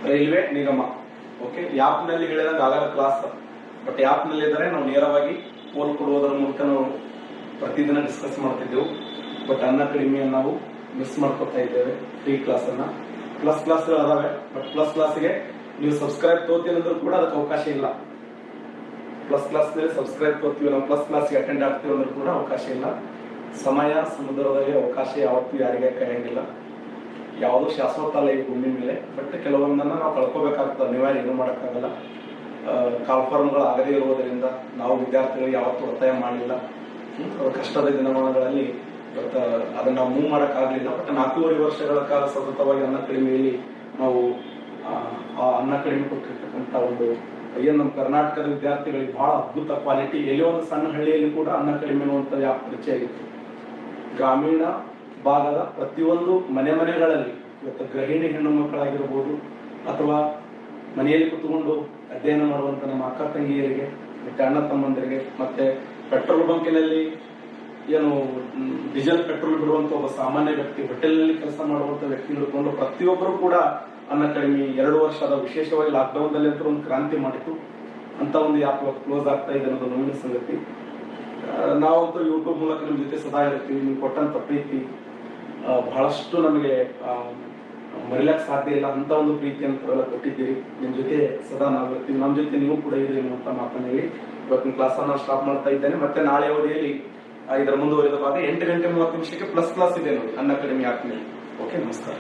Railway ನಿಗಮ. Okay, app ನಲ್ಲಿ ಹೇಳಿದಂಗೆ ಆಗಲ್ಲ ಕ್ಲಾಸ್, ಬಟ್ ಆಪ್ ನಲ್ಲಿ ಇದ್ದಾರೆ ನಾವು ನೇರವಾಗಿ ಫೋನ್ ಕೊಡುವುದರ ಮೂಲಕ ನಾವು ಪ್ರತಿದಿನ ಡಿಸ್ಕಸ್ ಮಾಡ್ತಿದ್ದೆವು. ಬಟ್ ಅನ್ಅಕಾಡೆಮಿಯನ್ನು ನಾವು ಮಿಸ್ ಮಾಡ್ಕೊತಾ ಇದ್ದೇವೆ. ಫ್ರೀ ಕ್ಲಾಸ್ ಅನ್ನ, ಪ್ಲಸ್ ಕ್ಲಾಸ್ಗಳು ಅದಾವೆ, ಬಟ್ ಪ್ಲಸ್ ಕ್ಲಾಸ್ಗೆ ನೀವು ಸಬ್ಸ್ಕ್ರೈಬ್ ತೋತೀವಿ ಅಂದ್ರೂ ಕೂಡ ಅದಕ್ಕೆ ಅವಕಾಶ ಇಲ್ಲ. ಪ್ಲಸ್ ಕ್ಲಾಸ್ ಸಬ್ಸ್ಕ್ರೈಬ್ ತೋತೀವಿ, ನಾವು ಪ್ಲಸ್ ಕ್ಲಾಸ್ಗೆ ಅಟೆಂಡ್ ಆಗ್ತೀವಿ ಅಂದ್ರೂ ಕೂಡ ಅವಕಾಶ ಇಲ್ಲ. ಸಮಯ ಸಮುದ್ರದಲ್ಲಿ ಅವಕಾಶ ಯಾವತ್ತೂ ಯಾರಿಗೆ ಕರೆಯಂಗಿಲ್ಲ. ಯಾವುದು ಶಾಶ್ವತ ಅಲ್ಲ ಈ ಭೂಮಿ ಮೇಲೆ. ಬಟ್ ಕೆಲವೊಂದನ್ನು ನಾವು ಕಳ್ಕೋಬೇಕಾಗ್ತದೆ, ಅನಿವಾರ್ಯ, ಏನು ಮಾಡೋಕ್ಕಾಗಲ್ಲ. ಕಾಲ್ಫಾರ್ಮ್ಗಳು ಆಗದೇ ಇರುವುದರಿಂದ ನಾವು ವಿದ್ಯಾರ್ಥಿಗಳಿಗೆ ಯಾವತ್ತೂ ಒತ್ತಾಯ ಮಾಡಲಿಲ್ಲ. ಕಷ್ಟದ ದಿನಮಾನಗಳಲ್ಲಿ ಬಟ್ ಅದನ್ನ ನಾವು ಮೂವ್ ಮಾಡೋಕ್ಕಾಗಲಿಲ್ಲ. ಬಟ್ 4.5 ವರ್ಷಗಳ ಕಾಲ ಸತತವಾಗಿ ಅನ್ಅಕಾಡೆಮಿಯಲ್ಲಿ ನಾವು ಆ ಅನ್ಅಕಾಡೆಮಿ ಕೊಟ್ಟಿರ್ತಕ್ಕಂಥ ಒಂದು ಏನು ನಮ್ಮ ಕರ್ನಾಟಕದ ವಿದ್ಯಾರ್ಥಿಗಳಿಗೆ ಬಹಳ ಅದ್ಭುತ ಕ್ವಾಲಿಟಿ. ಎಲ್ಲಿ ಒಂದು ಸಣ್ಣ ಹಳ್ಳಿಯಲ್ಲಿ ಕೂಡ ಅನ್ಅಕಾಡೆಮಿ ಅನ್ನುವಂಥ ಯಾಕೆ ಪರಿಚಯ ಆಗಿತ್ತು. ಗ್ರಾಮೀಣ ಭಾಗದ ಪ್ರತಿಯೊಂದು ಮನೆಗಳಲ್ಲಿ ಇವತ್ತು ಗೃಹಿಣಿ ಹೆಣ್ಣು ಮಕ್ಕಳಾಗಿರ್ಬೋದು ಅಥವಾ ಮನೆಯಲ್ಲಿ ಕುತ್ಕೊಂಡು ಅಧ್ಯಯನ ಮಾಡುವಂತ ನಮ್ಮ ಅಕ್ಕ ತಂಗಿಯರಿಗೆ ಮತ್ತೆ ಅಣ್ಣ ತಮ್ಮಂದರಿಗೆ ಮತ್ತೆ ಪೆಟ್ರೋಲ್ ಬಂಕಿನಲ್ಲಿ ಏನು ಡೀಸೆಲ್ ಪೆಟ್ರೋಲ್ ಬಿಡುವಂತ ಒಬ್ಬ ಸಾಮಾನ್ಯ ವ್ಯಕ್ತಿ, ಹೋಟೆಲ್ನಲ್ಲಿ ಕೆಲಸ ಮಾಡುವಂತ ವ್ಯಕ್ತಿ ಹಿಡ್ಕೊಂಡು ಪ್ರತಿಯೊಬ್ಬರು ಕೂಡ ಅನ್ಅಕಾಡೆಮಿ 2 ವರ್ಷದ ವಿಶೇಷವಾಗಿ ಲಾಕ್ಡೌನ್ ದಲ್ಲಿ ಅಂತ ಒಂದು ಕ್ರಾಂತಿ ಮಾಡಿತ್ತು. ಅಂತ ಒಂದು ಆ್ಯಪ್ ಕ್ಲೋಸ್ ಆಗ್ತಾ ಇದೆ ಅನ್ನೋದು ನೋವಿನ ಸಂಗತಿ. ನಾವಂತೂ ಯೂಟ್ಯೂಬ್ ಮೂಲಕ ನಿಮ್ಮ ಜೊತೆ ಸದಾ ಇರ್ತೀವಿ. ನೀವು ಕೊಟ್ಟಂತ ಪ್ರೀತಿ ಬಹಳಷ್ಟು ನಮಗೆ ಮರಿಲಕ್ಕೆ ಸಾಧ್ಯ ಇಲ್ಲ. ಅಂತ ಒಂದು ಪ್ರೀತಿಯನ್ನು ಕೊಟ್ಟಿದ್ದೀರಿ. ನಿಮ್ಮ ಜೊತೆ ಸದಾ ನಾವಿರ್ತೀವಿ, ನಮ್ಮ ಜೊತೆ ನೀವು ಕೂಡ ಇರಿ ಅನ್ನುವಂತ ಮಾತನ್ನು ಹೇಳಿ ಇವತ್ತಿನ ಕ್ಲಾಸನ್ನು ಸ್ಟಾಪ್ ಮಾಡ್ತಾ ಇದ್ದೇನೆ. ಮತ್ತೆ ನಾಳೆ ಅವಧಿಯಲ್ಲಿ ಇದರ ಮುಂದುವರಿದ ಭಾಗ 8 ಗಂಟೆ 30 ನಿಮಿಷಕ್ಕೆ ಪ್ಲಸ್ ಕ್ಲಾಸ್ ಇದೆ ನೋಡಿ ಅನ್ಅಕಾಡೆಮಿ ಆಪ್ ನಲ್ಲಿ. ಓಕೆ, ನಮಸ್ಕಾರ.